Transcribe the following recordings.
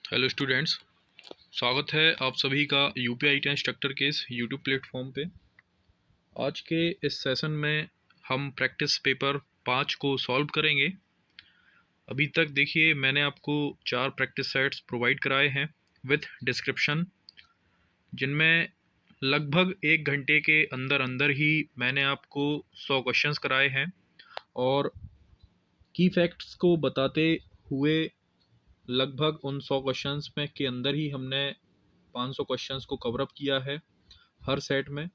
Hello students, स्वागत है आप सभी का यूपीआईटी इंस्ट्रक्टर के इस यूट्यूब प्लेटफॉर्म पे। आज के इस सेशन में हम प्रैक्टिस पेपर 5 को सॉल्व करेंगे। अभी तक देखिए मैंने आपको 4 प्रैक्टिस सेट्स प्रोवाइड कराए हैं विथ डिस्क्रिप्शन, जिनमें लगभग 1 घंटे के अंदर अंदर ही मैंने आपको 100 क्वेश्चंस कराए हैं और की फैक्ट्स को बताते हुए लगभग उन 100 क्वेश्चंस में के अंदर ही हमने 500 क्वेश्चंस को कवर अप किया है हर सेट में।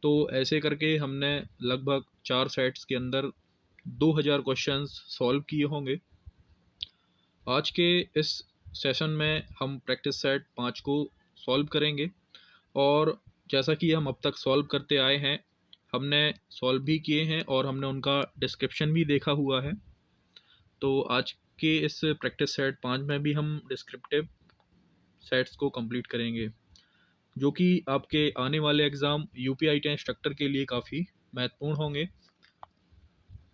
तो ऐसे करके हमने लगभग 4 सेट्स के अंदर 2000 क्वेश्चंस सॉल्व किए होंगे। आज के इस सेशन में हम प्रैक्टिस सेट 5 को सॉल्व करेंगे और जैसा कि हम अब तक सॉल्व करते आए हैं, हमने सॉल्व भी किए हैं और हमने उनका डिस्क्रिप्शन भी देखा हुआ है। तो आज के इस प्रैक्टिस सेट 5 में भी हम डिस्क्रिप्टिव सेट्स को कंप्लीट करेंगे, जो कि आपके आने वाले एग्ज़ाम यूपीआईटी इंस्ट्रक्टर के लिए काफ़ी महत्वपूर्ण होंगे।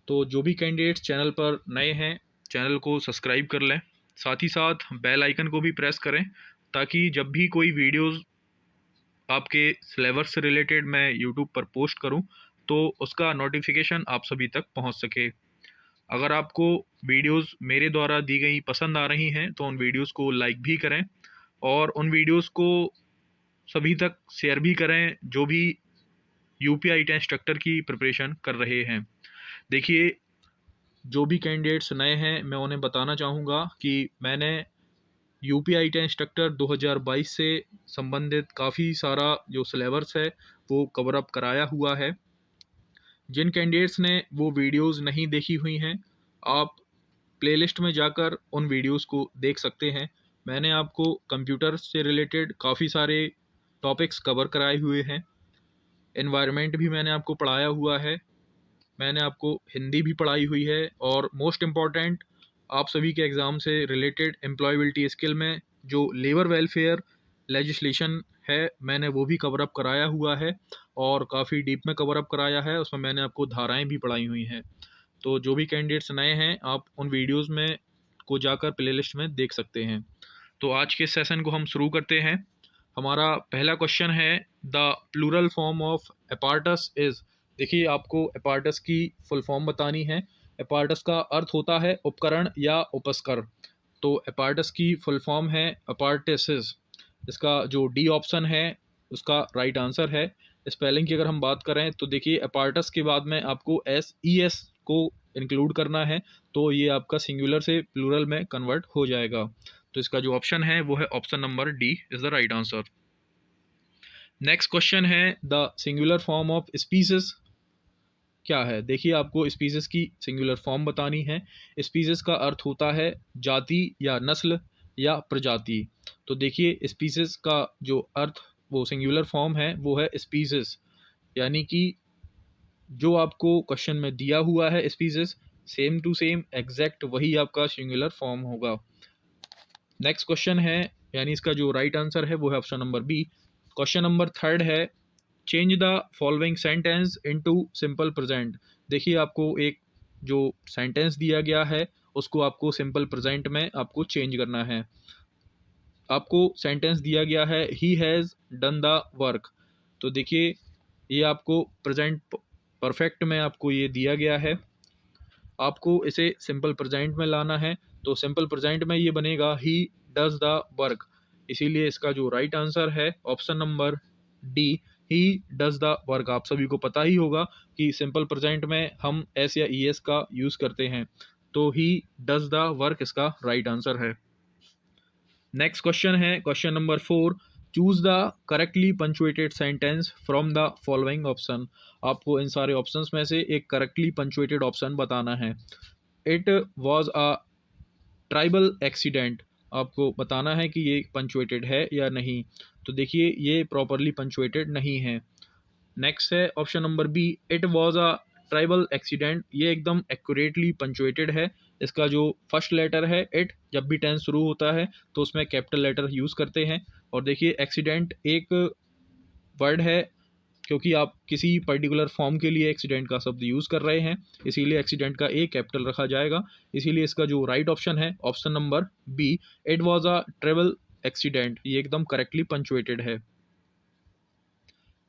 तो जो भी कैंडिडेट्स चैनल पर नए हैं, चैनल को सब्सक्राइब कर लें, साथ ही साथ बेल आइकन को भी प्रेस करें ताकि जब भी कोई वीडियोस आपके सिलेबस से रिलेटेड मैं यूट्यूब पर पोस्ट करूं तो उसका नोटिफिकेशन आप सभी तक पहुंच सके। अगर आपको वीडियोस मेरे द्वारा दी गई पसंद आ रही हैं तो उन वीडियोस को लाइक भी करें और उन वीडियोस को सभी तक शेयर भी करें जो भी यूपीआईटी इंस्ट्रक्टर की प्रिपरेशन कर रहे हैं। देखिए, जो भी कैंडिडेट्स नए हैं मैं उन्हें बताना चाहूँगा कि मैंने यूपीआईटी इंस्ट्रक्टर 2022 से संबंधित काफ़ी सारा जो सिलेबस है वो कवर अप कराया हुआ है। जिन कैंडिडेट्स ने वो वीडियोस नहीं देखी हुई हैं, आप प्लेलिस्ट में जाकर उन वीडियोस को देख सकते हैं। मैंने आपको कंप्यूटर से रिलेटेड काफ़ी सारे टॉपिक्स कवर कराए हुए हैं। एनवायरनमेंट भी मैंने आपको पढ़ाया हुआ है, मैंने आपको हिंदी भी पढ़ाई हुई है और मोस्ट इम्पॉर्टेंट आप सभी के एग्ज़ाम से रिलेटेड एम्प्लॉयबिलिटी स्किल में जो लेबर वेलफेयर लेजिस्लेशन है मैंने वो भी कवर अप कराया हुआ है और काफ़ी डीप में कवर अप कराया है। उसमें मैंने आपको धाराएं भी पढ़ाई हुई हैं। तो जो भी कैंडिडेट्स नए हैं आप उन वीडियोस में को जाकर प्लेलिस्ट में देख सकते हैं। तो आज के सेशन को हम शुरू करते हैं। हमारा पहला क्वेश्चन है, the plural form of apparatus is. देखिए, आपको अपार्टस की फुल फॉर्म बतानी है। अपार्टस का अर्थ होता है उपकरण या उपस्कर। तो अपार्टस की फुल फॉर्म है अपार्टिसेस। इसका जो डी ऑप्शन है उसका राइट आंसर है। स्पेलिंग की अगर हम बात करें तो देखिए, अपार्टस के बाद में आपको SES को इंक्लूड करना है, तो ये आपका सिंगुलर से प्लूरल में कन्वर्ट हो जाएगा। तो इसका जो ऑप्शन है वो है option number D is the right answer. Next question है, the singular form of species क्या है। देखिए, आपको स्पीसीज की सिंगुलर फॉर्म बतानी है। स्पीसीज का अर्थ होता है जाति या नस्ल या प्रजाति। तो देखिए, स्पीसीज का जो अर्थ वो सिंगुलर फॉर्म है वो है स्पीसीज, यानी कि जो आपको क्वेश्चन में दिया हुआ है species, same to same exact वही आपका सिंगुलर फॉर्म होगा। नेक्स्ट क्वेश्चन है, यानी इसका जो राइट आंसर है वो है option number B. Question number third है, change the following sentence into simple present. देखिए, आपको एक जो सेंटेंस दिया गया है उसको आपको सिंपल प्रेजेंट में आपको चेंज करना है। आपको सेंटेंस दिया गया है he has done the work. तो देखिए, ये आपको प्रेजेंट परफेक्ट में आपको ये दिया गया है, आपको इसे सिंपल प्रेजेंट में लाना है। तो सिंपल प्रेजेंट में ये बनेगा ही डज द वर्क। इसीलिए इसका जो राइट आंसर है option number D, he does the work. आप सभी को पता ही होगा कि सिंपल प्रेजेंट में हम एस या ई एस का यूज़ करते हैं, तो ही डज द वर्क इसका राइट आंसर है। नेक्स्ट क्वेश्चन है question number 4, choose the correctly punctuated sentence from the following option. आपको इन सारे ऑप्शंस में से एक करेक्टली पंचुएटेड ऑप्शन बताना है। It was a tribal accident, आपको बताना है कि ये पंचुएटेड है या नहीं। तो देखिए, ये प्रॉपरली पंचुएटेड नहीं है। नेक्स्ट है option number B, it was a tribal accident, ये एकदम एक्यूरेटली पंचुएटेड है। इसका जो फर्स्ट लेटर है इट, जब भी टेंस शुरू होता है तो उसमें कैपिटल लेटर यूज़ करते हैं। और देखिए, एक्सीडेंट एक वर्ड है क्योंकि आप किसी पर्टिकुलर फॉर्म के लिए एक्सीडेंट का शब्द यूज़ कर रहे हैं, इसीलिए एक्सीडेंट का ए कैपिटल रखा जाएगा। इसीलिए इसका जो राइट ऑप्शन है option number B, it was a travel accident, ये एकदम करेक्टली पंचुएटेड है।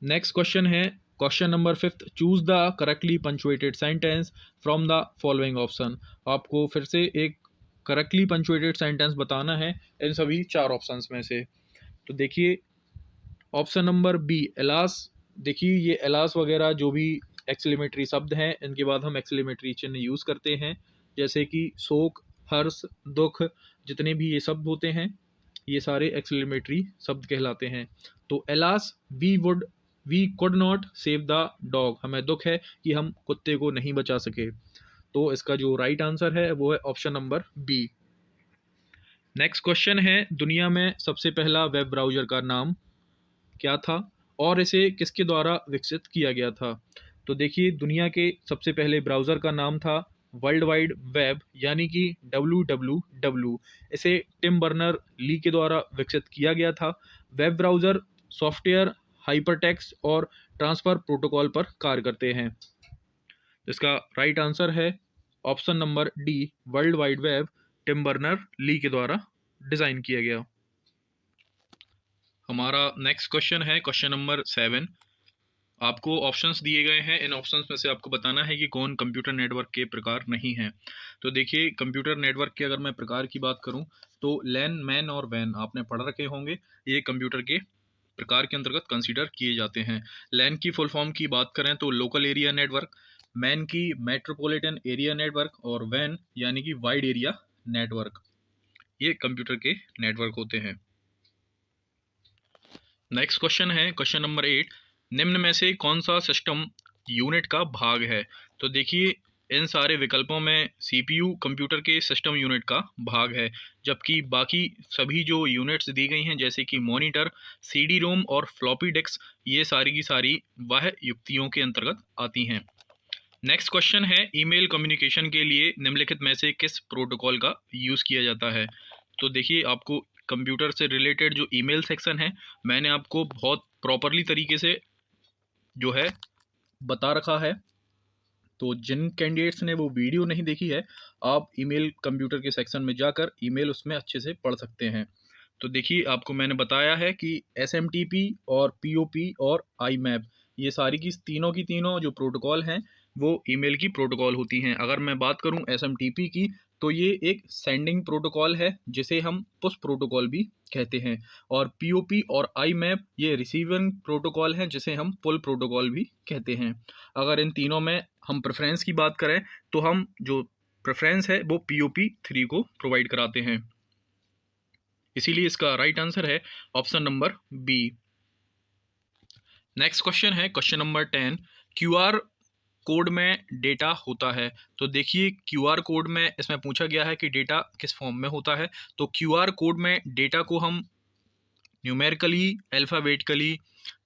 नेक्स्ट क्वेश्चन है question number 5, choose the correctly punctuated sentence from the following option. आपको फिर से एक करेक्टली पंचुएटेड सेंटेंस बताना है इन सभी 4 ऑप्शंस में से। तो देखिए ऑप्शन नंबर बी, एलास। देखिए ये एलास वगैरह जो भी एक्सक्लेमेटरी शब्द हैं, इनके बाद हम एक्सक्लेमेटरी चिन्ह यूज़ करते हैं, जैसे कि शोक, हर्ष, दुख, जितने भी ये शब्द होते हैं ये सारे एक्सक्लेमेटरी शब्द कहलाते हैं। तो alas we could not save the dog, हमें दुख है कि हम कुत्ते को नहीं बचा सके। तो इसका जो राइट आंसर है वो है option number B. Next question है, दुनिया में सबसे पहला वेब ब्राउज़र का नाम क्या था और इसे किसके द्वारा विकसित किया गया था। तो देखिए दुनिया के सबसे पहले ब्राउज़र का नाम था वर्ल्ड वाइड वेब, यानी कि WWW। इसे टिम बर्नर ली के द्वारा विकसित किया गया था। वेब ब्राउज़र सॉफ्टवेयर, हाइपरटेक्स्ट और ट्रांसफ़र प्रोटोकॉल पर कार्य करते हैं। इसका राइट आंसर है option number D, world wide web Tim Berners Lee के द्वारा डिज़ाइन किया गया। हमारा नेक्स्ट क्वेश्चन है क्वेश्चन नंबर 7। आपको ऑप्शंस दिए गए हैं, इन ऑप्शंस में से आपको बताना है कि कौन कंप्यूटर नेटवर्क के प्रकार नहीं हैं। तो देखिए कंप्यूटर नेटवर्क के अगर मैं प्रकार की बात करूं तो लैन, मैन और वैन आपने पढ़ रखे होंगे, ये कंप्यूटर के प्रकार के अंतर्गत कंसीडर किए जाते हैं। लैन की फुल फॉर्म की बात करें तो लोकल एरिया नेटवर्क, मैन की मेट्रोपॉलिटन एरिया नेटवर्क और वैन यानी कि वाइड एरिया नेटवर्क, ये कंप्यूटर के नेटवर्क होते हैं। नेक्स्ट क्वेश्चन है क्वेश्चन नंबर 8, निम्न में से कौन सा सिस्टम यूनिट का भाग है। तो देखिए इन सारे विकल्पों में CPU कंप्यूटर के सिस्टम यूनिट का भाग है, जबकि बाकी सभी जो यूनिट्स दी गई हैं जैसे कि मॉनिटर, CD-ROM और फ्लॉपी डिस्क, ये सारी की सारी वह युक्तियों के अंतर्गत आती हैं। नेक्स्ट क्वेश्चन है, ईमेल कम्युनिकेशन के लिए निम्नलिखित में से किस प्रोटोकॉल का यूज़ किया जाता है। तो देखिए आपको कंप्यूटर से रिलेटेड जो ईमेल सेक्शन है मैंने आपको बहुत प्रॉपरली तरीके से जो है बता रखा है। तो जिन कैंडिडेट्स ने वो वीडियो नहीं देखी है, आप ईमेल कंप्यूटर के सेक्शन में जाकर ईमेल उसमें अच्छे से पढ़ सकते हैं। तो देखिए आपको मैंने बताया है कि SMTP और POP और IMAP, ये सारी की तीनों जो प्रोटोकॉल हैं वो ईमेल की प्रोटोकॉल होती हैं। अगर मैं बात करूं SMTP की, तो ये एक सेंडिंग प्रोटोकॉल है जिसे हम पुश प्रोटोकॉल भी कहते हैं, और POP और IMAP ये रिसीविंग प्रोटोकॉल हैं जिसे हम पुल प्रोटोकॉल भी कहते हैं। अगर इन तीनों में हम प्रेफरेंस की बात करें तो हम जो प्रेफरेंस है वो POP3 को प्रोवाइड कराते हैं, इसीलिए इसका राइट आंसर है option number B. Next question है क्वेश्चन नंबर 10, QR कोड में डेटा होता है। तो देखिए QR कोड में इसमें पूछा गया है कि डेटा किस फॉर्म में होता है। तो QR कोड में डेटा को हम न्यूमेरिकली, अल्फ़ाबेटिकली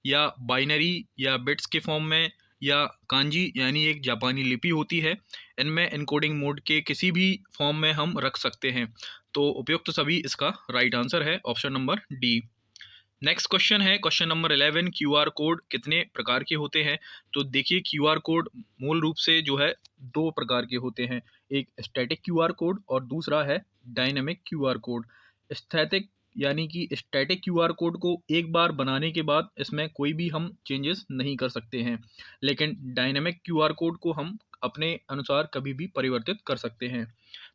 या बाइनरी या बिट्स के फॉर्म में या कांजी यानी एक जापानी लिपि होती है, इनमें एन्कोडिंग मोड के किसी भी फॉर्म में हम रख सकते हैं। तो उपयुक्त सभी इसका राइट आंसर है option number D. Next question है क्वेश्चन नंबर 11, QR कोड कितने प्रकार के होते हैं। तो देखिए QR कोड मूल रूप से जो है 2 प्रकार के होते हैं, एक स्टैटिक QR कोड और दूसरा है डायनेमिक QR कोड। स्टैटिक यानी कि स्टैटिक QR कोड को एक बार बनाने के बाद इसमें कोई भी हम चेंजेस नहीं कर सकते हैं, लेकिन डायनेमिक QR कोड को हम अपने अनुसार कभी भी परिवर्तित कर सकते हैं।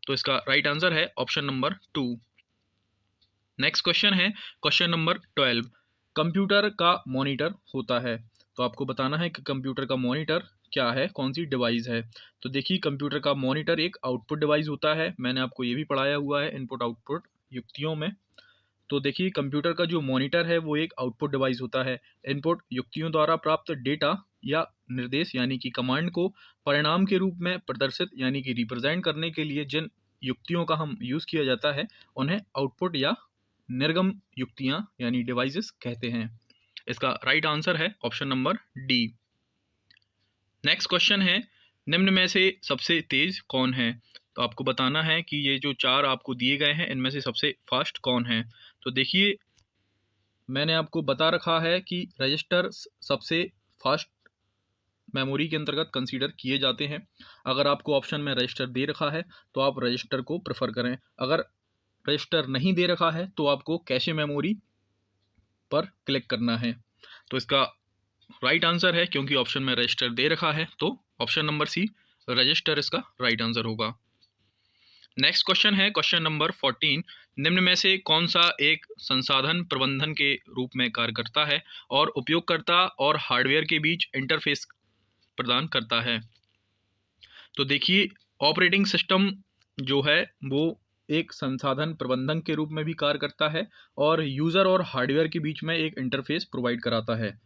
तो इसका राइट आंसर है ऑप्शन नंबर 2। नेक्स्ट क्वेश्चन है क्वेश्चन नंबर 12, कंप्यूटर का मॉनिटर होता है। तो आपको बताना है कि कंप्यूटर का मॉनिटर क्या है, कौन सी डिवाइस है। तो देखिए कंप्यूटर का मॉनिटर एक आउटपुट डिवाइस होता है, मैंने आपको ये भी पढ़ाया हुआ है इनपुट आउटपुट युक्तियों में। तो देखिए कंप्यूटर का जो मॉनिटर है वो एक आउटपुट डिवाइस होता है। इनपुट युक्तियों द्वारा प्राप्त डेटा या निर्देश यानी कि कमांड को परिणाम के रूप में प्रदर्शित यानी कि रिप्रेजेंट करने के लिए जिन युक्तियों का हम यूज़ किया जाता है उन्हें आउटपुट या निर्गम युक्तियां यानी डिवाइसेस कहते हैं। इसका राइट आंसर है option number D. Next question है, निम्न में से सबसे तेज कौन है। तो आपको बताना है कि ये जो 4 आपको दिए गए हैं इनमें से सबसे फास्ट कौन है। तो देखिए मैंने आपको बता रखा है कि रजिस्टर सबसे फास्ट मेमोरी के अंतर्गत कंसीडर किए जाते हैं। अगर आपको ऑप्शन में रजिस्टर दे रखा है तो आप रजिस्टर को प्रेफर करें, अगर रजिस्टर नहीं दे रखा है तो आपको कैशे मेमोरी पर क्लिक करना है। तो इसका राइट आंसर है, क्योंकि ऑप्शन में रजिस्टर दे रखा है, तो ऑप्शन नंबर सी रजिस्टर इसका राइट आंसर होगा। नेक्स्ट क्वेश्चन है क्वेश्चन नंबर 14। निम्न में से कौन सा एक संसाधन प्रबंधन के रूप में कार्य करता है और उपयोगकर्ता और हार्डवेयर के बीच इंटरफेस प्रदान करता है? तो देखिए, ऑपरेटिंग सिस्टम जो है वो एक संसाधन प्रबंधन के रूप में भी कार्य करता है और यूज़र और हार्डवेयर के बीच में एक इंटरफेस प्रोवाइड कराता है।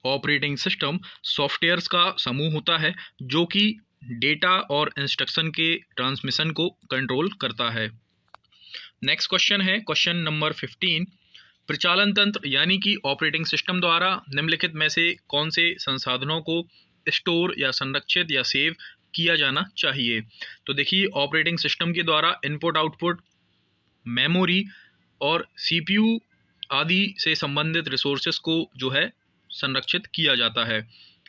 ऑपरेटिंग सिस्टम सॉफ्टवेयर्स का समूह होता है जो कि डेटा और इंस्ट्रक्शन के ट्रांसमिशन को कंट्रोल करता है। नेक्स्ट क्वेश्चन है क्वेश्चन नंबर 15। प्रचालन तंत्र यानी कि ऑपरेटिंग सिस्टम द्वारा निम्नलिखित में से कौन से संसाधनों को स्टोर या संरक्षित या सेव किया जाना चाहिए? तो देखिए, ऑपरेटिंग सिस्टम के द्वारा इनपुट आउटपुट, मेमोरी और सीपीयू आदि से संबंधित रिसोर्सेज को जो है संरक्षित किया जाता है।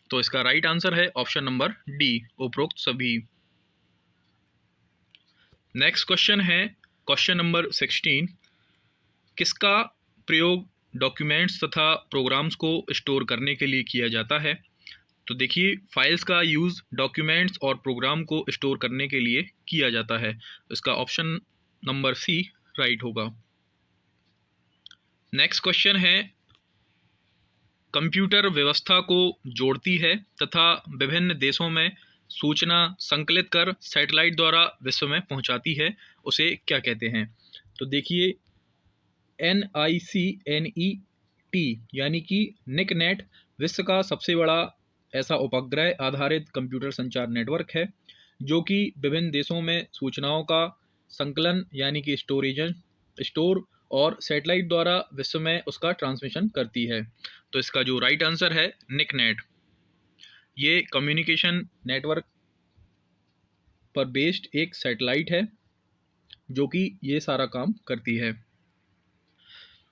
तो इसका राइट आंसर है ऑप्शन नंबर डी, उपरोक्त सभी। नेक्स्ट क्वेश्चन है क्वेश्चन नंबर 16। किसका प्रयोग डॉक्यूमेंट्स तथा प्रोग्राम्स को स्टोर करने के लिए किया जाता है? तो देखिए, फाइल्स का यूज़ डॉक्यूमेंट्स और प्रोग्राम को स्टोर करने के लिए किया जाता है। इसका ऑप्शन नंबर सी राइट होगा। नेक्स्ट क्वेश्चन है, कंप्यूटर व्यवस्था को जोड़ती है तथा विभिन्न देशों में सूचना संकलित कर सैटेलाइट द्वारा विश्व में पहुंचाती है, उसे क्या कहते हैं? तो देखिए, NICNET यानी कि निकनेट विश्व का सबसे बड़ा ऐसा उपग्रह आधारित कंप्यूटर संचार नेटवर्क है जो कि विभिन्न देशों में सूचनाओं का संकलन यानी कि स्टोर और सैटेलाइट द्वारा विश्व में उसका ट्रांसमिशन करती है। तो इसका जो राइट आंसर है निकनेट। ये कम्युनिकेशन नेटवर्क पर बेस्ड एक सैटेलाइट है जो कि ये सारा काम करती है।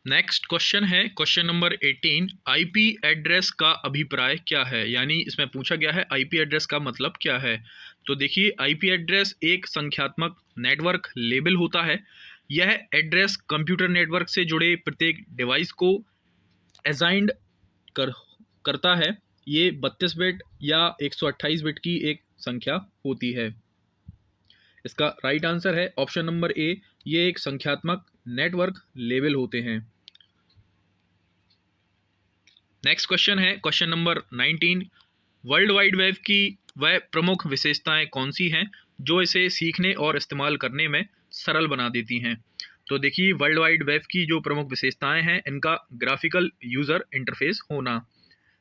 नेक्स्ट क्वेश्चन है क्वेश्चन नंबर 18। आईपी एड्रेस का अभिप्राय क्या है? यानी इसमें पूछा गया है आईपी एड्रेस का मतलब क्या है। तो देखिए, आईपी एड्रेस एक संख्यात्मक नेटवर्क लेबल होता है। यह एड्रेस कंप्यूटर नेटवर्क से जुड़े प्रत्येक डिवाइस को असाइंड करता है। ये 32 बिट या 128 बिट की एक संख्या होती है। इसका राइट आंसर है ऑप्शन नंबर ए, ये एक संख्यात्मक नेटवर्क लेबल होते हैं। नेक्स्ट क्वेश्चन है question number 19। World wide web की वह प्रमुख विशेषताएं कौन सी हैं जो इसे सीखने और इस्तेमाल करने में सरल बना देती हैं? तो देखिए, वर्ल्ड वाइड वेब की जो प्रमुख विशेषताएं हैं, इनका ग्राफिकल यूज़र इंटरफेस होना,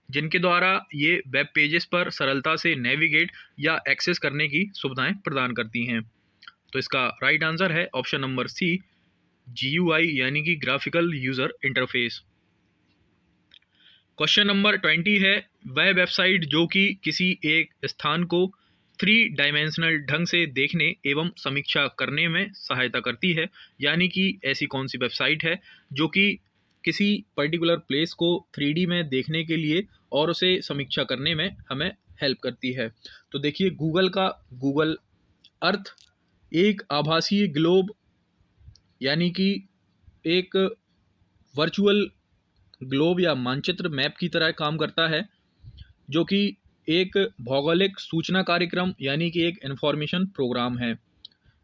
जिनके द्वारा ये वेब पेजेस पर सरलता से नेविगेट या एक्सेस करने की सुविधाएं प्रदान करती हैं। तो इसका राइट आंसर है ऑप्शन नंबर सी, GUI यानी कि graphical user interface. Question number 20 है, वह वेबसाइट जो कि किसी एक स्थान को 3 डायमेंशनल ढंग से देखने एवं समीक्षा करने में सहायता करती है, यानी कि ऐसी कौन सी वेबसाइट है जो कि किसी पर्टिकुलर प्लेस को 3D में देखने के लिए और उसे समीक्षा करने में हमें हेल्प करती है? तो देखिए, गूगल का गूगल अर्थ एक आभासी ग्लोब यानी कि एक वर्चुअल ग्लोब या मानचित्र मैप की तरह काम करता है, जो कि एक भौगोलिक सूचना कार्यक्रम यानी कि एक इंफॉर्मेशन प्रोग्राम है,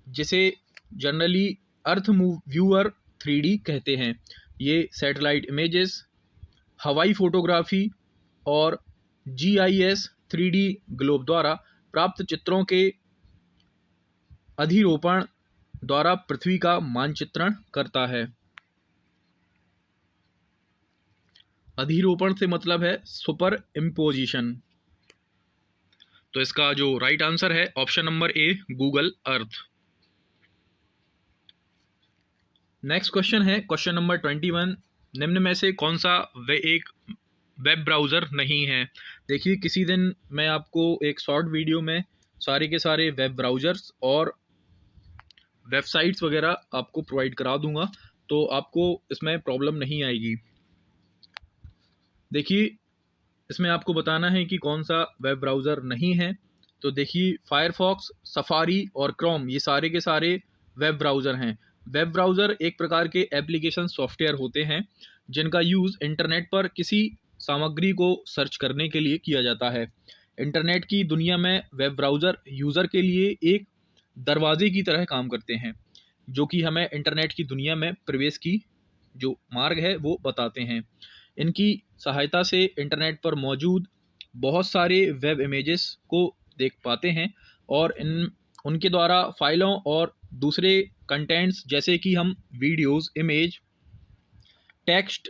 जिसे जनरली अर्थ व्यूअर 3D कहते हैं। ये सैटेलाइट इमेजेस, हवाई फोटोग्राफी और GIS 3D ग्लोब द्वारा प्राप्त चित्रों के अधिरोपण द्वारा पृथ्वी का मानचित्रण करता है। अधिरोपण से मतलब है सुपर इम्पोजिशन। तो इसका जो राइट आंसर है ऑप्शन नंबर ए, गूगल अर्थ। नेक्स्ट क्वेश्चन है क्वेश्चन नंबर 21। निम्न में से कौन सा वे एक वेब ब्राउज़र नहीं है? देखिए, किसी दिन मैं आपको एक शॉर्ट वीडियो में सारे के सारे वेब ब्राउज़र्स और वेबसाइट्स वगैरह आपको प्रोवाइड करा दूंगा, तो आपको इसमें प्रॉब्लम नहीं आएगी। देखिए, इसमें आपको बताना है कि कौन सा वेब ब्राउज़र नहीं है। तो देखिए, फायरफॉक्स, सफारी और क्रोम ये सारे के सारे वेब ब्राउज़र हैं। वेब ब्राउज़र एक प्रकार के एप्लीकेशन सॉफ्टवेयर होते हैं जिनका यूज़ इंटरनेट पर किसी सामग्री को सर्च करने के लिए किया जाता है। इंटरनेट की दुनिया में वेब ब्राउज़र यूज़र के लिए एक दरवाजे की तरह काम करते हैं, जो कि हमें इंटरनेट की दुनिया में प्रवेश की जो मार्ग है वो बताते हैं। इनकी सहायता से इंटरनेट पर मौजूद बहुत सारे वेब इमेजेस को देख पाते हैं और इन उनके द्वारा फाइलों और दूसरे कंटेंट्स जैसे कि हम वीडियोस, इमेज, टेक्स्ट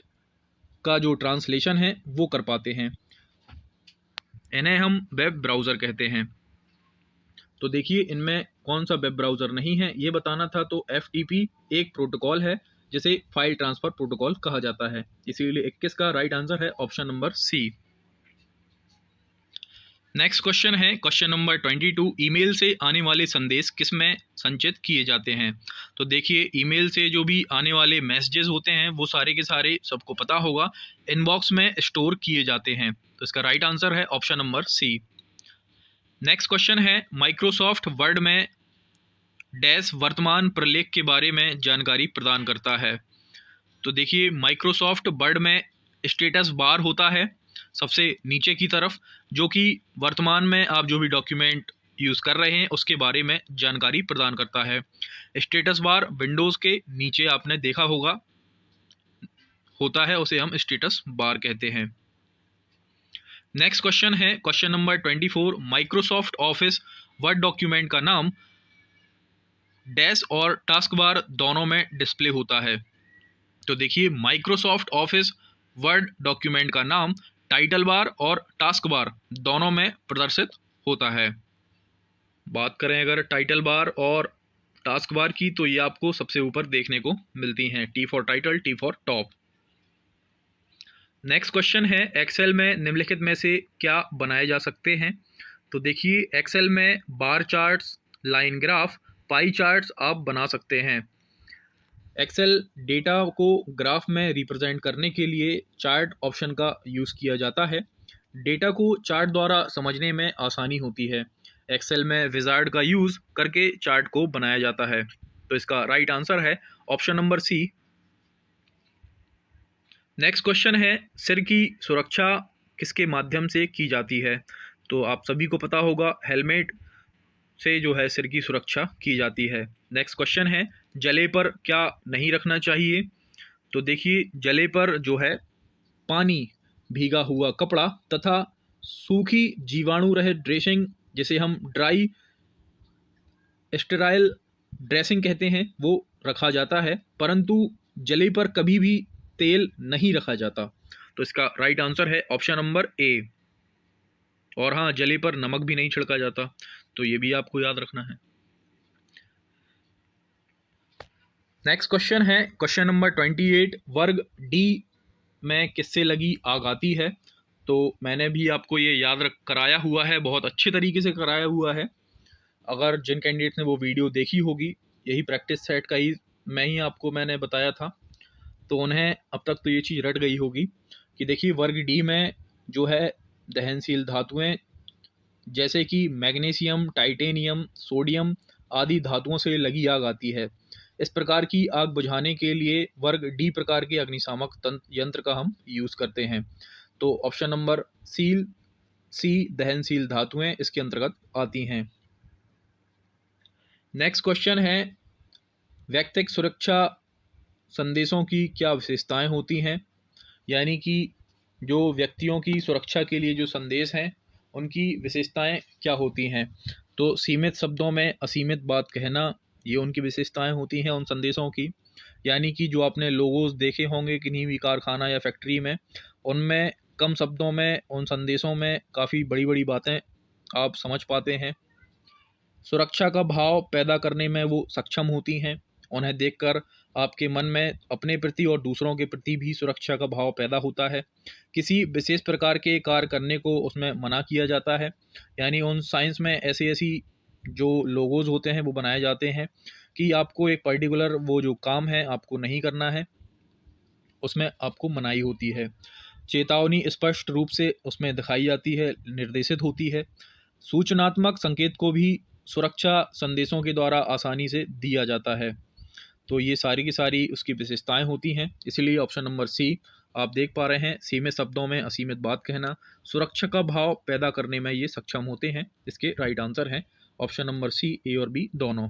का जो ट्रांसलेशन है वो कर पाते हैं। इन्हें हम वेब ब्राउज़र कहते हैं। तो देखिए, इनमें कौन सा वेब ब्राउज़र नहीं है ये बताना था। तो FTP एक प्रोटोकॉल है जिसे फाइल ट्रांसफ़र प्रोटोकॉल कहा जाता है। इसीलिए 21 का राइट आंसर है option number C. Next question है क्वेश्चन नंबर 22। ईमेल से आने वाले संदेश किस में संचित किए जाते हैं? तो देखिए, ईमेल से जो भी आने वाले मैसेजेस होते हैं वो सारे के सारे सबको पता होगा इनबॉक्स में स्टोर किए जाते हैं। तो इसका राइट आंसर है option number C. Next question है माइक्रोसॉफ्ट वर्ड में डैश वर्तमान प्रलेख के बारे में जानकारी प्रदान करता है। तो देखिए, माइक्रोसॉफ्ट वर्ड में स्टेटस बार होता है सबसे नीचे की तरफ, जो कि वर्तमान में आप जो भी डॉक्यूमेंट यूज़ कर रहे हैं उसके बारे में जानकारी प्रदान करता है। स्टेटस बार विंडोज़ के नीचे आपने देखा होगा होता है, उसे हम स्टेटस बार कहते हैं। नेक्स्ट क्वेश्चन है question number 24। Microsoft office word document का नाम डैश और टास्क बार दोनों में डिस्प्ले होता है। तो देखिए, माइक्रोसॉफ्ट ऑफिस वर्ड डॉक्यूमेंट का नाम टाइटल बार और टास्क बार दोनों में प्रदर्शित होता है। बात करें अगर टाइटल बार और टास्क बार की, तो ये आपको सबसे ऊपर देखने को मिलती हैं, T for title, T for top. Next question है एक्सेल में निम्नलिखित में से क्या बनाए जा सकते हैं? तो देखिए, एक्सेल में bar charts, line graph, pie charts आप बना सकते हैं। एक्सेल डेटा को ग्राफ में रिप्रेजेंट करने के लिए चार्ट ऑप्शन का यूज़ किया जाता है। डेटा को चार्ट द्वारा समझने में आसानी होती है। एक्सेल में विजार्ड का यूज़ करके चार्ट को बनाया जाता है। तो इसका राइट आंसर है option number C. Next question है सिर की सुरक्षा किसके माध्यम से की जाती है? तो आप सभी को पता होगा हेलमेट से जो है सिर की सुरक्षा की जाती है। नेक्स्ट क्वेश्चन है जले पर क्या नहीं रखना चाहिए? तो देखिए, जले पर जो है पानी, भीगा हुआ कपड़ा तथा सूखी जीवाणु रहित ड्रेसिंग, जिसे हम ड्राई स्टेराइल ड्रेसिंग कहते हैं, वो रखा जाता है, परंतु जले पर कभी भी तेल नहीं रखा जाता। तो इसका राइट आंसर है ऑप्शन नंबर ए। और हाँ, जले पर नमक भी नहीं छिड़का जाता, तो ये भी आपको याद रखना है। नेक्स्ट क्वेश्चन है क्वेश्चन नंबर 28। वर्ग डी में किससे लगी आग आती है? तो मैंने भी आपको ये याद रख कराया हुआ है, बहुत अच्छे तरीके से कराया हुआ है। अगर जिन कैंडिडेट ने वो वीडियो देखी होगी, यही प्रैक्टिस सेट का ही मैंने बताया था, तो उन्हें अब तक तो ये चीज़ रट गई होगी कि देखिए, वर्ग डी में जो है दहनशील धातुएं जैसे कि मैग्नीशियम, टाइटेनियम, सोडियम आदि धातुओं से लगी आग आती है। इस प्रकार की आग बुझाने के लिए वर्ग डी प्रकार के अग्निशामक यंत्र का हम यूज़ करते हैं। तो ऑप्शन नंबर सी दहनशील धातुएं इसके अंतर्गत आती हैं। नेक्स्ट क्वेश्चन है व्यक्तिगत सुरक्षा संदेशों की क्या विशेषताएं होती हैं? यानी कि जो व्यक्तियों की सुरक्षा के लिए जो संदेश हैं उनकी विशेषताएं क्या होती हैं? तो सीमित शब्दों में असीमित बात कहना, ये उनकी विशेषताएं होती हैं उन संदेशों की। यानी कि जो आपने लोगोस देखे होंगे किन्हीं भी कारखाना या फैक्ट्री में, उनमें कम शब्दों में उन संदेशों में काफ़ी बड़ी बड़ी बातें आप समझ पाते हैं। सुरक्षा का भाव पैदा करने में वो सक्षम होती हैं। उन्हें देखकर आपके मन में अपने प्रति और दूसरों के प्रति भी सुरक्षा का भाव पैदा होता है। किसी विशेष प्रकार के कार्य करने को उसमें मना किया जाता है। यानी उन साइंस में ऐसी ऐसी जो लोगोज होते हैं वो बनाए जाते हैं कि आपको एक पर्टिकुलर वो जो काम है आपको नहीं करना है, उसमें आपको मनाही होती है। चेतावनी स्पष्ट रूप से उसमें दिखाई जाती है, निर्देशित होती है। सूचनात्मक संकेत को भी सुरक्षा संदेशों के द्वारा आसानी से दिया जाता है। तो ये सारी की सारी उसकी विशेषताएं होती हैं। इसलिए ऑप्शन नंबर सी आप देख पा रहे हैं, सीमित शब्दों में असीमित बात कहना, सुरक्षा का भाव पैदा करने में ये सक्षम होते हैं। इसके राइट आंसर हैं ऑप्शन नंबर सी, ए और बी दोनों।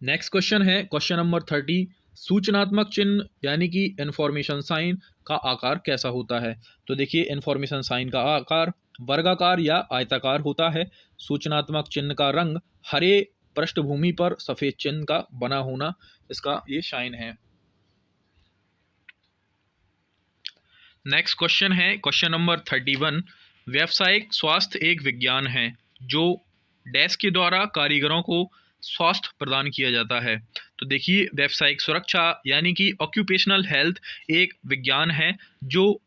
नेक्स्ट क्वेश्चन है क्वेश्चन नंबर 30। सूचनात्मक चिन्ह यानी कि इंफॉर्मेशन साइन का आकार कैसा होता है? तो देखिए, इंफॉर्मेशन साइन का आकार वर्गाकार या आयताकार होता है। सूचनात्मक चिन्ह का रंग हरे पृष्ठभूमि पर सफेद चिन्ह का बना होना इसका ये शाइन है। नेक्स्ट क्वेश्चन है क्वेश्चन नंबर 31। व्यावसायिक स्वास्थ्य एक विज्ञान है जो डैश के द्वारा कारीगरों को स्वास्थ्य प्रदान किया जाता है। तो देखिए, व्यावसायिक सुरक्षा यानी कि ऑक्यूपेशनल हेल्थ एक विज्ञान है जो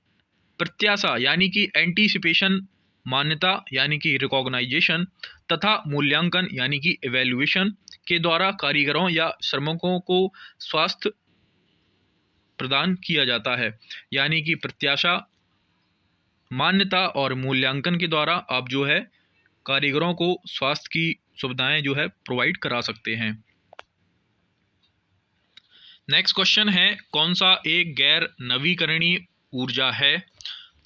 प्रत्याशा यानी कि एंटीसिपेशन, मान्यता यानी कि रिकॉग्नाइजेशन तथा मूल्यांकन यानी कि इवैल्यूएशन के द्वारा कारीगरों या श्रमिकों को स्वास्थ्य प्रदान किया जाता है। यानी कि प्रत्याशा, मान्यता और मूल्यांकन के द्वारा आप जो है कारीगरों को स्वास्थ्य की सुविधाएं जो है प्रोवाइड करा सकते हैं। नेक्स्ट क्वेश्चन है कौन सा एक गैर नवीकरणीय ऊर्जा है?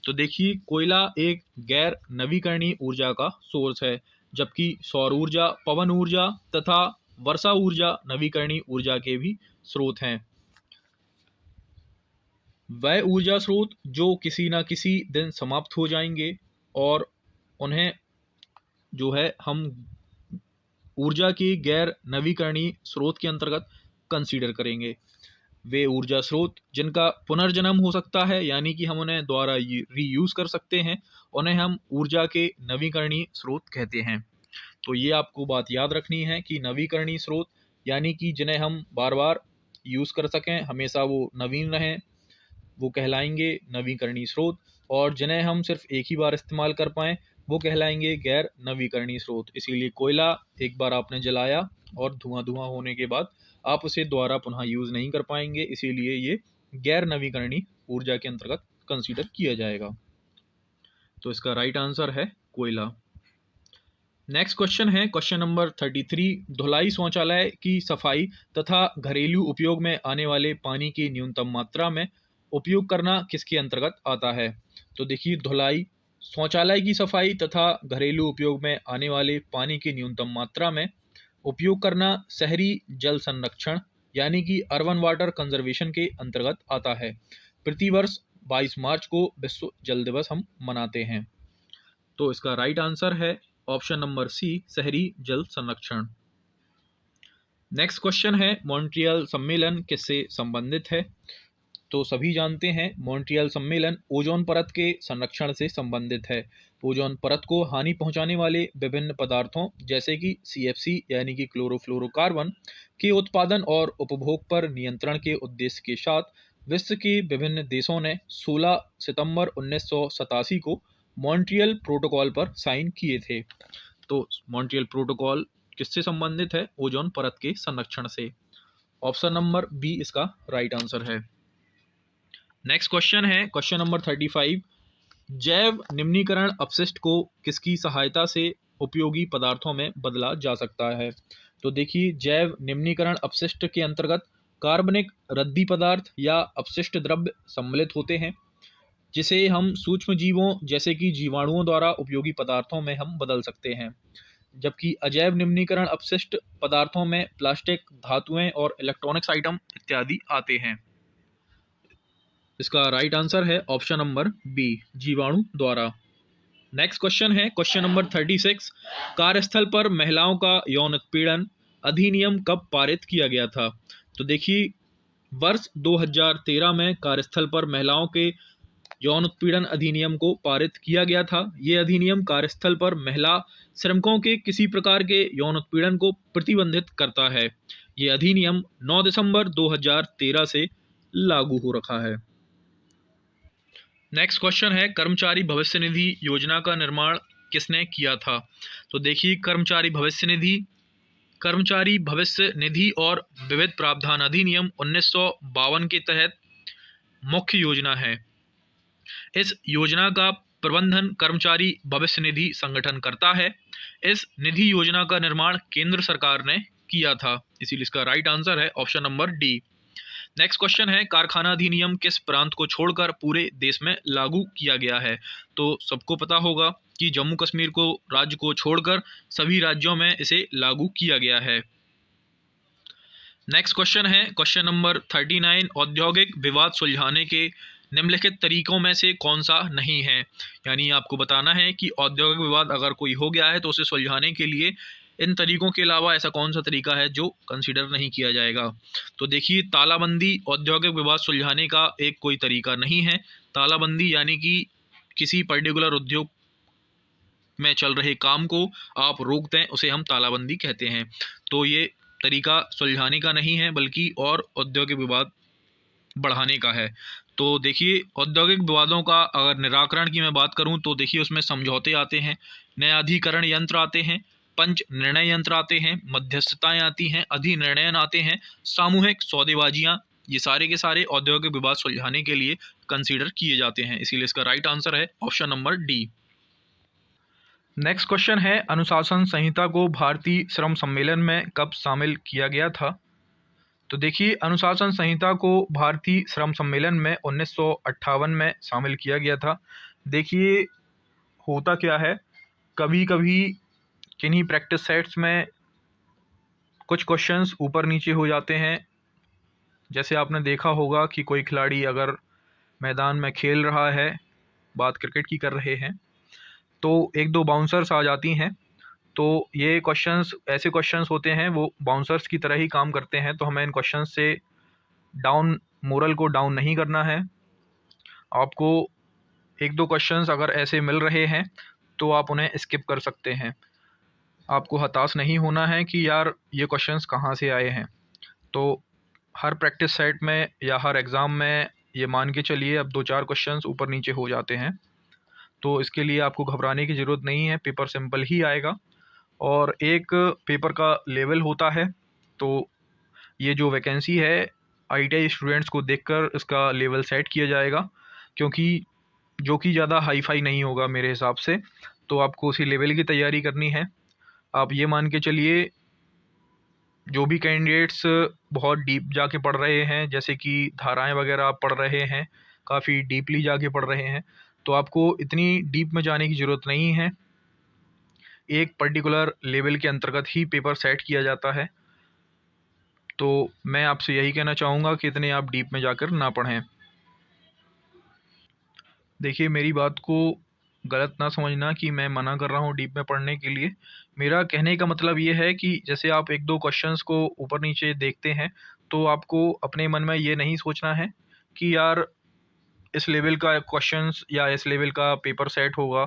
तो देखिए, कोयला एक गैर नवीकरणीय ऊर्जा का सोर्स है, जबकि सौर ऊर्जा, पवन ऊर्जा तथा वर्षा ऊर्जा नवीकरणीय ऊर्जा के भी स्रोत हैं। वह ऊर्जा स्रोत जो किसी न किसी दिन समाप्त हो जाएंगे और उन्हें जो है हम ऊर्जा की गैर नवीकरणीय स्रोत के अंतर्गत कंसीडर करेंगे। वे ऊर्जा स्रोत जिनका पुनर्जन्म हो सकता है यानी कि हम उन्हें दोबारा रीयूज़ कर सकते हैं, उन्हें हम ऊर्जा के नवीकरणीय स्रोत कहते हैं। तो ये आपको बात याद रखनी है कि नवीकरणीय स्रोत यानी कि जिन्हें हम बार बार यूज़ कर सकें, हमेशा वो नवीन रहें, वो कहलाएंगे नवीकरणीय स्रोत। और जिन्हें हम सिर्फ एक ही बार इस्तेमाल कर पाएँ वो कहलाएंगे गैर नवीकरणीय स्रोत। इसीलिए कोयला एक बार आपने जलाया और धुआं धुआं होने के बाद आप उसे दोबारा पुनः यूज़ नहीं कर पाएंगे, इसीलिए ये गैर नवीकरणीय ऊर्जा के अंतर्गत कंसीडर किया जाएगा। तो इसका राइट आंसर है कोयला। नेक्स्ट क्वेश्चन है क्वेश्चन नंबर 33। धुलाई शौचालय की सफाई तथा घरेलू उपयोग में आने वाले पानी की न्यूनतम मात्रा में उपयोग करना किसके अंतर्गत आता है? तो देखिए, धुलाई, शौचालय की सफाई तथा घरेलू उपयोग में आने वाले पानी की न्यूनतम मात्रा में उपयोग करना शहरी जल संरक्षण यानी कि अर्बन वाटर कंजर्वेशन के अंतर्गत आता है। प्रतिवर्ष 22 मार्च को विश्व जल दिवस हम मनाते हैं। तो इसका राइट आंसर है ऑप्शन नंबर सी, शहरी जल संरक्षण। नेक्स्ट क्वेश्चन है मॉन्ट्रियल सम्मेलन किससे संबंधित है? तो सभी जानते हैं मॉन्ट्रियल सम्मेलन ओजोन परत के संरक्षण से संबंधित है। ओजोन परत को हानि पहुंचाने वाले विभिन्न पदार्थों जैसे कि CFC यानी कि क्लोरोफ्लोरोकार्बन के उत्पादन और उपभोग पर नियंत्रण के उद्देश्य के साथ विश्व के विभिन्न देशों ने 16 सितंबर 1987 को मॉन्ट्रियल प्रोटोकॉल पर साइन किए थे। तो मॉन्ट्रियल प्रोटोकॉल किससे संबंधित है? ओजोन परत के संरक्षण से। ऑप्शन नंबर बी इसका राइट आंसर है। नेक्स्ट क्वेश्चन है क्वेश्चन नंबर 35। जैव निम्नीकरण अपशिष्ट को किसकी सहायता से उपयोगी पदार्थों में बदला जा सकता है? तो देखिए, जैव निम्नीकरण अपशिष्ट के अंतर्गत कार्बनिक रद्दी पदार्थ या अपशिष्ट द्रव्य सम्मिलित होते हैं, जिसे हम सूक्ष्म जीवों जैसे कि जीवाणुओं द्वारा उपयोगी पदार्थों में हम बदल सकते हैं। जबकि अजैव निम्नीकरण अपशिष्ट पदार्थों में प्लास्टिक, धातुएं और इलेक्ट्रॉनिक्स आइटम इत्यादि आते हैं। इसका राइट आंसर है ऑप्शन नंबर बी, जीवाणु द्वारा। नेक्स्ट क्वेश्चन है क्वेश्चन नंबर 36। कार्यस्थल पर महिलाओं का यौन उत्पीड़न अधिनियम कब पारित किया गया था? तो देखिए, वर्ष 2013 में कार्यस्थल पर महिलाओं के यौन उत्पीड़न अधिनियम को पारित किया गया था। ये अधिनियम कार्यस्थल पर महिला श्रमिकों के किसी प्रकार के यौन उत्पीड़न को प्रतिबंधित करता है। ये अधिनियम 9 दिसंबर 2013 से लागू हो रखा है। नेक्स्ट क्वेश्चन है कर्मचारी भविष्य निधि योजना का निर्माण किसने किया था? तो देखिए, कर्मचारी भविष्य निधि कर्मचारी भविष्य निधि और विविध प्रावधान अधिनियम 1952 के तहत मुख्य योजना है। इस योजना का प्रबंधन कर्मचारी भविष्य निधि संगठन करता है। इस निधि योजना का निर्माण केंद्र सरकार ने किया था, इसीलिए इसका राइट आंसर है option number D. Next question है, कारखाना अधिनियम किस प्रांत को छोड़कर पूरे देश में लागू किया गया है? तो सबको पता होगा कि जम्मू कश्मीर को राज्य को छोड़कर सभी राज्यों में इसे लागू किया गया है। नेक्स्ट क्वेश्चन है क्वेश्चन नंबर 39, औद्योगिक विवाद सुलझाने के निम्नलिखित तरीकों में से कौन सा नहीं है? यानी आपको बताना है कि औद्योगिक विवाद अगर कोई हो गया है तो उसे सुलझाने के लिए इन तरीकों के अलावा ऐसा कौन सा तरीका है जो कंसीडर नहीं किया जाएगा। तो देखिए, तालाबंदी औद्योगिक विवाद सुलझाने का एक कोई तरीका नहीं है। तालाबंदी यानी कि किसी पर्टिकुलर उद्योग में चल रहे काम को आप रोक दें, उसे हम तालाबंदी कहते हैं। तो ये तरीका सुलझाने का नहीं है बल्कि और औद्योगिक विवाद बढ़ाने का है। तो देखिए, औद्योगिक विवादों का अगर निराकरण की मैं बात करूं तो देखिए उसमें समझौते आते हैं, न्यायाधिकरण यंत्र आते हैं, पंच निर्णय यंत्र आते हैं, मध्यस्थताएं आती हैं, अधिनिर्णयन आते हैं, सामूहिक सौदेबाजियां, ये सारे के सारे औद्योगिक विवाद सुलझाने के लिए कंसीडर किए जाते हैं। इसीलिए इसका राइट आंसर है option number D. Next question है, अनुशासन संहिता को भारतीय श्रम सम्मेलन में कब शामिल किया गया था? तो देखिए, अनुशासन संहिता को भारतीय श्रम सम्मेलन में 1958 में शामिल किया गया था। देखिए, होता क्या है, कभी कभी किन्हीं प्रैक्टिस सेट्स में कुछ क्वेश्चंस ऊपर नीचे हो जाते हैं। जैसे आपने देखा होगा कि कोई खिलाड़ी अगर मैदान में खेल रहा है, बात क्रिकेट की कर रहे हैं, तो एक दो बाउंसर्स आ जाती हैं। तो ये क्वेश्चंस ऐसे क्वेश्चंस होते हैं, वो बाउंसर्स की तरह ही काम करते हैं। तो हमें इन क्वेश्चंस से मोरल को डाउन नहीं करना है। आपको एक दो क्वेश्चंस अगर ऐसे मिल रहे हैं तो आप उन्हें स्किप कर सकते हैं। आपको हताश नहीं होना है कि यार ये क्वेश्चंस कहाँ से आए हैं। तो हर प्रैक्टिस सेट में या हर एग्ज़ाम में ये मान के चलिए अब 2-4 क्वेश्चंस ऊपर नीचे हो जाते हैं। तो इसके लिए आपको घबराने की ज़रूरत नहीं है, पेपर सिंपल ही आएगा। और एक पेपर का लेवल होता है, तो ये जो वैकेंसी है ITI स्टूडेंट्स को देखकर इसका लेवल सेट किया जाएगा, क्योंकि जो कि ज़्यादा हाई फाई नहीं होगा मेरे हिसाब से। तो आपको उसी लेवल की तैयारी करनी है। आप ये मान के चलिए, जो भी कैंडिडेट्स बहुत डीप जाके पढ़ रहे हैं, जैसे कि धाराएं वगैरह आप पढ़ रहे हैं, काफ़ी डीपली जाके पढ़ रहे हैं, तो आपको इतनी डीप में जाने की ज़रूरत नहीं है। एक पर्टिकुलर लेवल के अंतर्गत ही पेपर सेट किया जाता है। तो मैं आपसे यही कहना चाहूँगा कि इतने आप डीप में जाकर ना पढ़ें। देखिए, मेरी बात को गलत ना समझना कि मैं मना कर रहा हूँ डीप में पढ़ने के लिए। मेरा कहने का मतलब ये है कि जैसे आप एक दो क्वेश्चंस को ऊपर नीचे देखते हैं, तो आपको अपने मन में ये नहीं सोचना है कि यार इस लेवल का क्वेश्चंस या इस लेवल का पेपर सेट होगा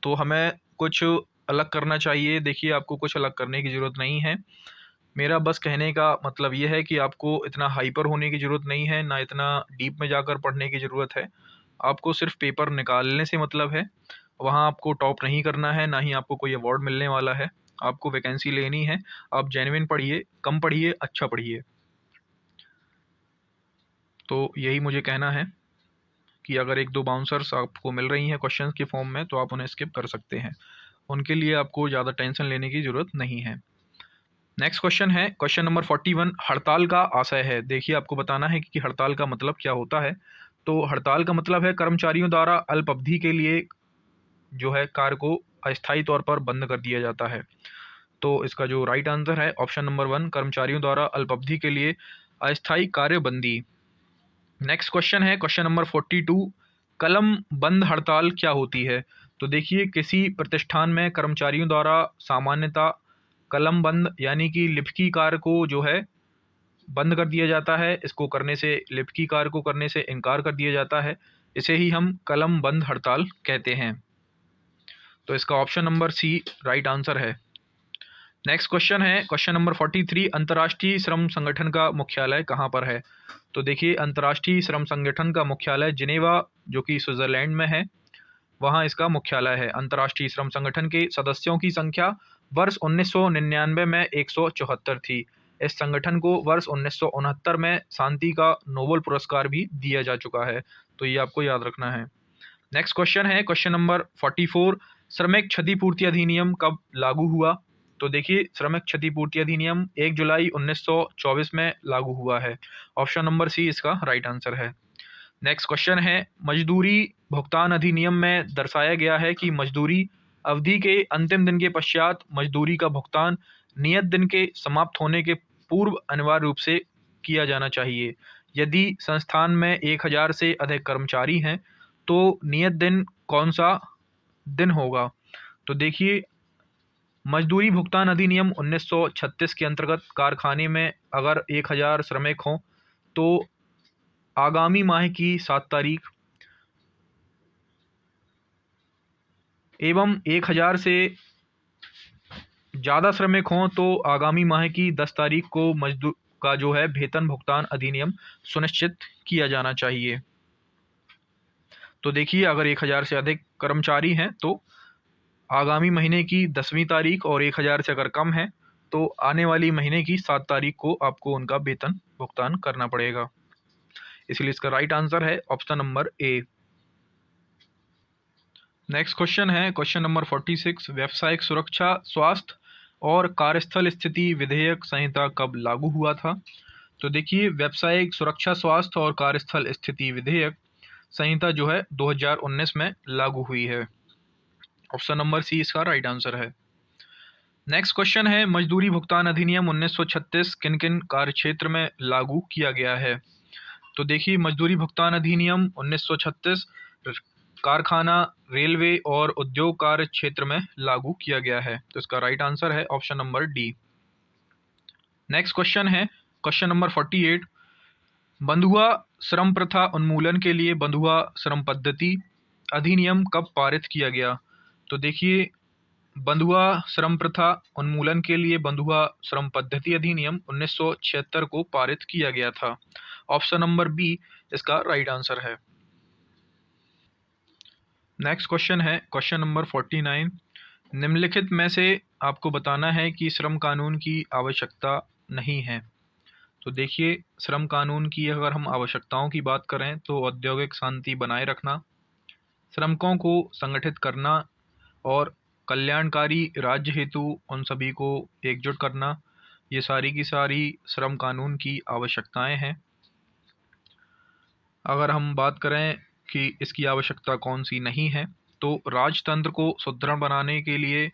तो हमें कुछ अलग करना चाहिए। देखिए, आपको कुछ अलग करने की ज़रूरत नहीं है। मेरा बस कहने का मतलब ये है कि आपको इतना हाइपर होने की ज़रूरत नहीं है, ना इतना डीप में जाकर पढ़ने की ज़रूरत है। आपको सिर्फ पेपर निकालने से मतलब है। वहाँ आपको टॉप नहीं करना है, ना ही आपको कोई अवार्ड मिलने वाला है। आपको वैकेंसी लेनी है। आप जेन्युइन पढ़िए, कम पढ़िए, अच्छा पढ़िए। तो यही मुझे कहना है कि अगर एक दो बाउंसर्स आपको मिल रही हैं क्वेश्चंस के फॉर्म में, तो आप उन्हें स्किप कर सकते हैं। उनके लिए आपको ज़्यादा टेंशन लेने की ज़रूरत नहीं है। नेक्स्ट क्वेश्चन है क्वेश्चन नंबर 41, हड़ताल का आशय है। देखिए, आपको बताना है कि हड़ताल का मतलब क्या होता है। तो हड़ताल का मतलब है कर्मचारियों द्वारा अल्प अवधि के लिए जो है कार्य को अस्थायी तौर पर बंद कर दिया जाता है। तो इसका जो राइट आंसर है ऑप्शन नंबर 1, कर्मचारियों द्वारा अल्प अवधि के लिए अस्थायी कार्यबंदी। नेक्स्ट क्वेश्चन है क्वेश्चन नंबर 42, कलम बंद हड़ताल क्या होती है? तो देखिए, किसी प्रतिष्ठान में कर्मचारियों द्वारा सामान्यतः कलम बंद यानी कि लिखित कार्य को जो है बंद कर दिया जाता है। इसको करने से, लिखित कार्य को करने से इनकार कर दिया जाता है। इसे ही हम कलम बंद हड़ताल कहते हैं। तो इसका option number C right answer है। नेक्स्ट क्वेश्चन है क्वेश्चन नंबर 43, अंतर्राष्ट्रीय श्रम संगठन का मुख्यालय कहाँ पर है? तो देखिए, अंतर्राष्ट्रीय श्रम संगठन का मुख्यालय जिनेवा, जो कि स्विट्ज़रलैंड में है, वहाँ इसका मुख्यालय है। अंतर्राष्ट्रीय श्रम संगठन के सदस्यों की संख्या वर्ष 1999 में 174 थी। इस संगठन को वर्ष 1969 में शांति का नोबेल पुरस्कार भी दिया जा चुका है, तो ये आपको याद रखना है। नेक्स्ट क्वेश्चन है क्वेश्चन नंबर 44, श्रमिक क्षतिपूर्ति अधिनियम कब लागू हुआ? तो देखिए, श्रमिक क्षतिपूर्ति अधिनियम 1 जुलाई 1924 में लागू हुआ है। ऑप्शन नंबर सी इसका राइट आंसर है। नेक्स्ट क्वेश्चन है, मजदूरी भुगतान अधिनियम में दर्शाया गया है कि मजदूरी अवधि के अंतिम दिन के पश्चात मजदूरी का भुगतान नियत दिन के समाप्त होने के पूर्व अनिवार्य रूप से किया जाना चाहिए। यदि संस्थान में 1000 से अधिक कर्मचारी हैं तो नियत दिन कौन सा दिन होगा? तो देखिए, मजदूरी भुगतान अधिनियम 1936 के अंतर्गत कारखाने में अगर 1000 श्रमिक हों तो आगामी माह की 7 तारीख एवं 1000 से ज़्यादा श्रमिक हों तो आगामी माह की 10 तारीख को मजदूर का जो है वेतन भुगतान अधिनियम सुनिश्चित किया जाना चाहिए। तो देखिए, अगर 1000 से अधिक कर्मचारी हैं तो आगामी महीने की 10वीं तारीख और 1000 से अगर कम है तो आने वाली महीने की 7 तारीख को आपको उनका वेतन भुगतान करना पड़ेगा। इसलिए इसका राइट आंसर है option number A. Next question है क्वेश्चन नंबर 46, व्यावसायिक सुरक्षा स्वास्थ्य और कार्यस्थल स्थिति विधेयक संहिता कब लागू हुआ था? तो देखिए, व्यावसायिक सुरक्षा स्वास्थ्य और कार्यस्थल स्थिति विधेयक संहिता जो है 2019 में लागू हुई है। ऑप्शन नंबर सी इसका राइट आंसर है। नेक्स्ट क्वेश्चन है, मजदूरी भुगतान अधिनियम 1936 किन किन कार्यक्षेत्र में लागू किया गया है? तो देखिए, मजदूरी भुगतान अधिनियम 1936 कारखाना, रेलवे और उद्योग कार्य क्षेत्र में लागू किया गया है। तो इसका राइट आंसर है option number D. Next question है क्वेश्चन नंबर 48, बंधुआ श्रम प्रथा उन्मूलन के लिए बंधुआ श्रम पद्धति अधिनियम कब पारित किया गया? तो देखिए, बंधुआ श्रम प्रथा उन्मूलन के लिए बंधुआ श्रम पद्धति अधिनियम 1976 को पारित किया गया था। ऑप्शन नंबर बी इसका राइट आंसर है। नेक्स्ट क्वेश्चन है क्वेश्चन नंबर 49, निम्नलिखित में से आपको बताना है कि श्रम कानून की आवश्यकता नहीं है। तो देखिए, श्रम कानून की अगर हम आवश्यकताओं की बात करें तो औद्योगिक शांति बनाए रखना, श्रमिकों को संगठित करना और कल्याणकारी राज्य हेतु उन सभी को एकजुट करना, ये सारी की सारी श्रम कानून की आवश्यकताएं हैं। अगर हम बात करें कि इसकी आवश्यकता कौन सी नहीं है, तो राजतंत्र को सुदृढ़ बनाने के लिए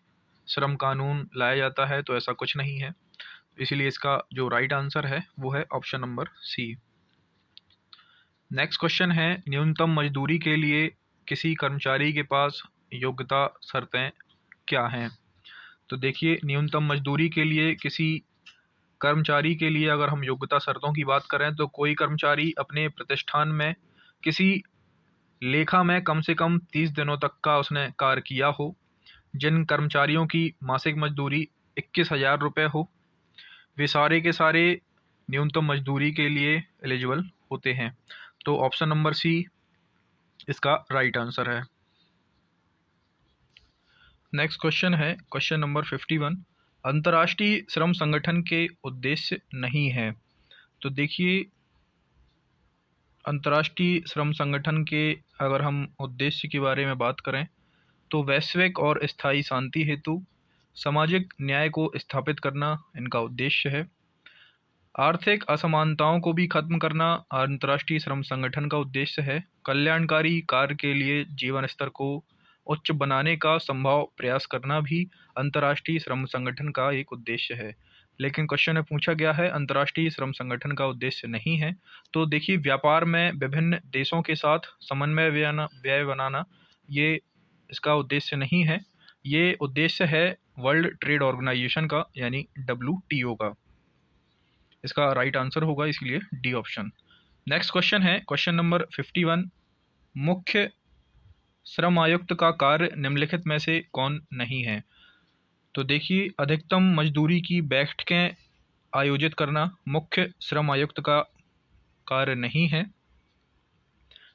श्रम कानून लाया जाता है, तो ऐसा कुछ नहीं है। इसीलिए इसका जो राइट आंसर है वो है option number C. Next question है, न्यूनतम मजदूरी के लिए किसी कर्मचारी के पास योग्यता शर्तें क्या हैं? तो देखिए, न्यूनतम मजदूरी के लिए किसी कर्मचारी के लिए अगर हम योग्यता शर्तों की बात करें तो कोई कर्मचारी अपने प्रतिष्ठान में किसी लेखा में कम से कम 30 दिनों तक का उसने कार्य किया हो, जिन कर्मचारियों की मासिक मजदूरी 21,000 रुपये हो, वे सारे के सारे न्यूनतम मजदूरी के लिए एलिजिबल होते हैं। तो ऑप्शन नंबर सी इसका राइट आंसर है। नेक्स्ट क्वेश्चन है क्वेश्चन नंबर 51, अंतर्राष्ट्रीय श्रम संगठन के उद्देश्य नहीं है। तो देखिए, अंतर्राष्ट्रीय श्रम संगठन के अगर हम उद्देश्य के बारे में बात करें तो वैश्विक और स्थायी शांति हेतु सामाजिक न्याय को स्थापित करना इनका उद्देश्य है। आर्थिक असमानताओं को भी खत्म करना अंतर्राष्ट्रीय श्रम संगठन का उद्देश्य है। कल्याणकारी कार्य के लिए जीवन स्तर को उच्च बनाने का संभव प्रयास करना भी अंतर्राष्ट्रीय श्रम संगठन का एक उद्देश्य है। लेकिन क्वेश्चन में पूछा गया है अंतर्राष्ट्रीय श्रम संगठन का उद्देश्य नहीं है। तो देखिए, व्यापार में विभिन्न देशों के साथ समन्वय व्यय बनाना ये इसका उद्देश्य नहीं है। ये उद्देश्य है वर्ल्ड ट्रेड ऑर्गेनाइजेशन का, यानी WTO का। इसका राइट आंसर होगा इसलिए डी ऑप्शन। नेक्स्ट क्वेश्चन है क्वेश्चन नंबर 51, मुख्य श्रम आयुक्त का कार्य निम्नलिखित में से कौन नहीं है? तो देखिए, अधिकतम मजदूरी की बैठकें आयोजित करना मुख्य श्रम आयुक्त का कार्य नहीं है।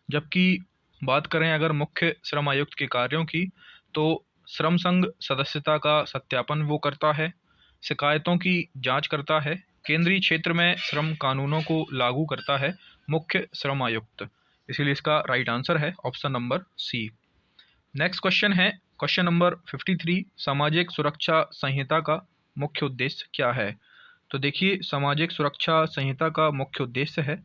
जबकि बात करें अगर मुख्य श्रम आयुक्त के कार्यों की, तो श्रम संघ सदस्यता का सत्यापन वो करता है, शिकायतों की जांच करता है, केंद्रीय क्षेत्र में श्रम कानूनों को लागू करता है मुख्य श्रम आयुक्त। इसीलिए इसका राइट आंसर है option number C. Next question है क्वेश्चन नंबर 53, सामाजिक सुरक्षा संहिता का मुख्य उद्देश्य क्या है? तो देखिए, सामाजिक सुरक्षा संहिता का मुख्य उद्देश्य है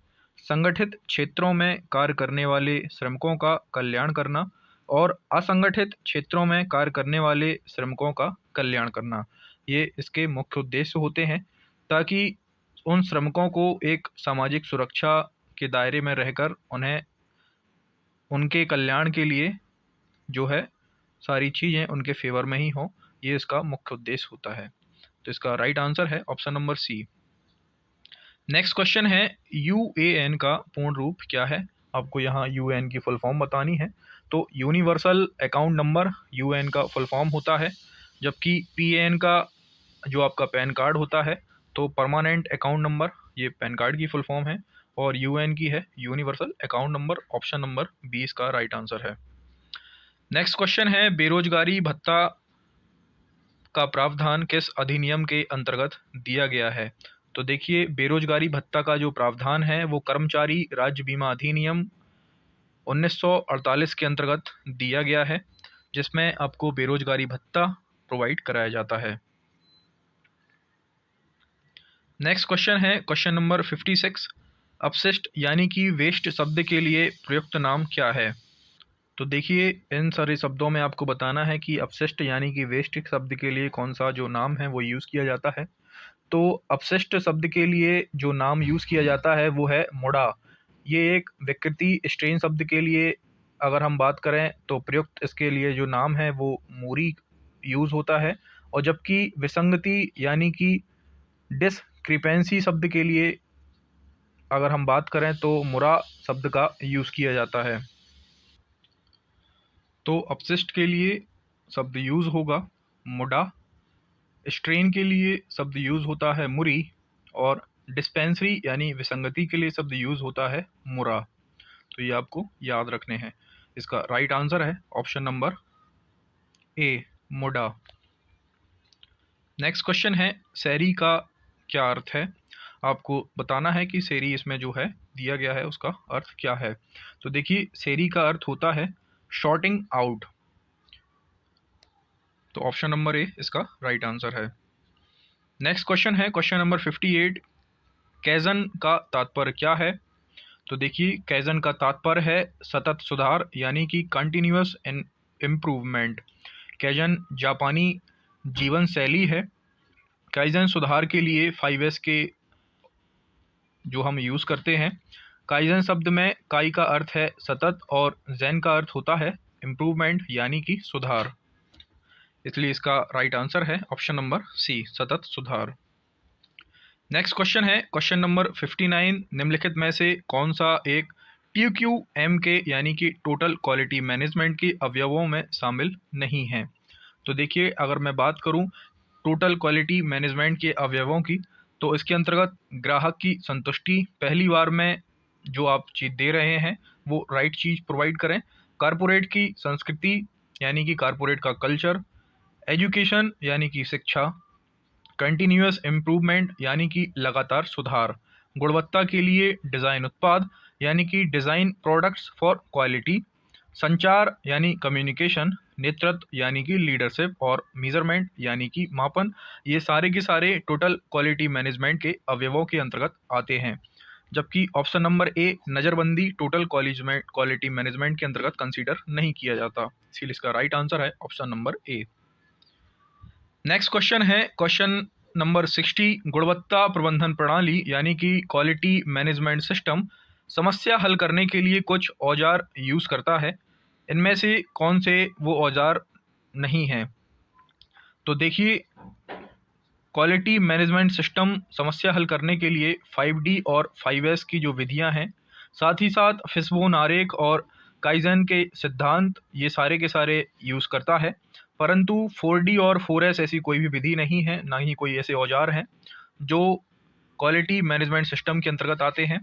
संगठित क्षेत्रों में कार्य करने वाले श्रमिकों का कल्याण करना और असंगठित क्षेत्रों में कार्य करने वाले श्रमिकों का कल्याण करना। ये इसके मुख्य उद्देश्य होते हैं ताकि उन श्रमिकों को एक सामाजिक सुरक्षा के दायरे में रहकर उन्हें उनके कल्याण के लिए जो है सारी चीज़ें उनके फेवर में ही हो, ये इसका मुख्य उद्देश्य होता है। तो इसका राइट आंसर है option number C. Next question है यूएएन का पूर्ण रूप क्या है? आपको यहाँ यूएएन की फुल फॉर्म बतानी है। तो यूनिवर्सल अकाउंट नंबर यूएएन का फुल फॉर्म होता है, जबकि पीएएन का जो आपका पैन कार्ड होता है तो परमानेंट अकाउंट नंबर ये पैन कार्ड की फुल फॉर्म है, और यूएएन की है universal account number. Option number 20 का राइट आंसर है। नेक्स्ट क्वेश्चन है बेरोजगारी भत्ता का प्रावधान किस अधिनियम के अंतर्गत दिया गया है? तो देखिए, बेरोजगारी भत्ता का जो प्रावधान है वो कर्मचारी राज्य बीमा अधिनियम 1948 के अंतर्गत दिया गया है, जिसमें आपको बेरोजगारी भत्ता प्रोवाइड कराया जाता है। नेक्स्ट क्वेश्चन है क्वेश्चन नंबर 56, अपशिष्ट यानी कि वेस्ट शब्द के लिए प्रयुक्त नाम क्या है? तो देखिए, इन सारे शब्दों में आपको बताना है कि अपशिष्ट यानी कि वेस्ट शब्द के लिए कौन सा जो नाम है वो यूज़ किया जाता है। तो अपशिष्ट शब्द के लिए जो नाम यूज़ किया जाता है वो है मुड़ा। ये एक विकृति स्ट्रेन शब्द के लिए अगर हम बात करें तो प्रयुक्त इसके लिए जो नाम है वो मूरी यूज़ होता है, और जबकि विसंगति यानी कि डिस्क्रिपेंसी शब्द के लिए अगर हम बात करें तो मुरा शब्द का यूज़ किया जाता है। तो अपशिष्ट के लिए शब्द यूज़ होगा मुड़ा, स्ट्रेन के लिए शब्द यूज़ होता है मुरी, और डिस्पेंसरी यानी विसंगति के लिए शब्द यूज़ होता है मुरा। तो ये आपको याद रखने हैं। इसका राइट आंसर है ऑप्शन नंबर ए, मुड़ा। नेक्स्ट क्वेश्चन है शहरी का क्या अर्थ है? आपको बताना है कि शहरी इसमें जो है दिया गया है उसका अर्थ क्या है। तो देखिए, शहरी का अर्थ होता है शॉर्टिंग आउट। तो ऑप्शन नंबर ए इसका राइट आंसर है। नेक्स्ट क्वेश्चन है क्वेश्चन नंबर 58, कैज़न का तात्पर्य क्या है? तो देखिए, कैज़न का तात्पर्य है सतत सुधार यानी कि कंटिन्यूअस इम्प्रूवमेंट। कैज़न जापानी जीवन शैली है। काइज़न सुधार के लिए 5S के जो हम यूज़ करते हैं। काइज़न शब्द में काई का अर्थ है सतत और ज़ेन का अर्थ होता है इम्प्रूवमेंट यानी कि सुधार। इसलिए इसका राइट आंसर है ऑप्शन नंबर सी, सतत सुधार। नेक्स्ट क्वेश्चन है क्वेश्चन नंबर 59, निम्नलिखित में से कौन सा एक TQM के यानी कि टोटल क्वालिटी मैनेजमेंट के अवयवों में शामिल नहीं है? तो देखिए, अगर मैं बात करूं टोटल क्वालिटी मैनेजमेंट के अवयवों की, तो इसके अंतर्गत ग्राहक की संतुष्टि, पहली बार में जो आप चीज़ दे रहे हैं वो राइट चीज़ प्रोवाइड करें, कारपोरेट की संस्कृति यानी कि कारपोरेट का कल्चर, एजुकेशन यानी कि शिक्षा, कंटिन्यूअस इम्प्रूवमेंट यानी कि लगातार सुधार, गुणवत्ता के लिए डिज़ाइन उत्पाद यानी कि डिज़ाइन प्रोडक्ट्स फॉर क्वालिटी, संचार यानी कम्युनिकेशन, नेतृत्व यानी कि लीडरशिप, और मेजरमेंट यानी कि मापन। ये सारे के सारे टोटल क्वालिटी मैनेजमेंट के अवयवों के अंतर्गत आते हैं, जबकि ऑप्शन नंबर ए नज़रबंदी टोटल क्वालिटी मैनेजमेंट के अंतर्गत कंसीडर नहीं किया जाता। इसलिए इसका राइट आंसर है option number A. Next question है क्वेश्चन नंबर 60, गुणवत्ता प्रबंधन प्रणाली यानी कि क्वालिटी मैनेजमेंट सिस्टम समस्या हल करने के लिए कुछ औजार यूज़ करता है। इनमें से कौन से वो औजार नहीं हैं? तो देखिए, क्वालिटी मैनेजमेंट सिस्टम समस्या हल करने के लिए 5D और 5S की जो विधियां हैं, साथ ही साथ फिशबोन आरेख और काइज़न के सिद्धांत, ये सारे के सारे यूज़ करता है। परंतु 4D और 4S ऐसी कोई भी विधि नहीं है, ना ही कोई ऐसे औजार हैं जो क्वालिटी मैनेजमेंट सिस्टम के अंतर्गत आते हैं।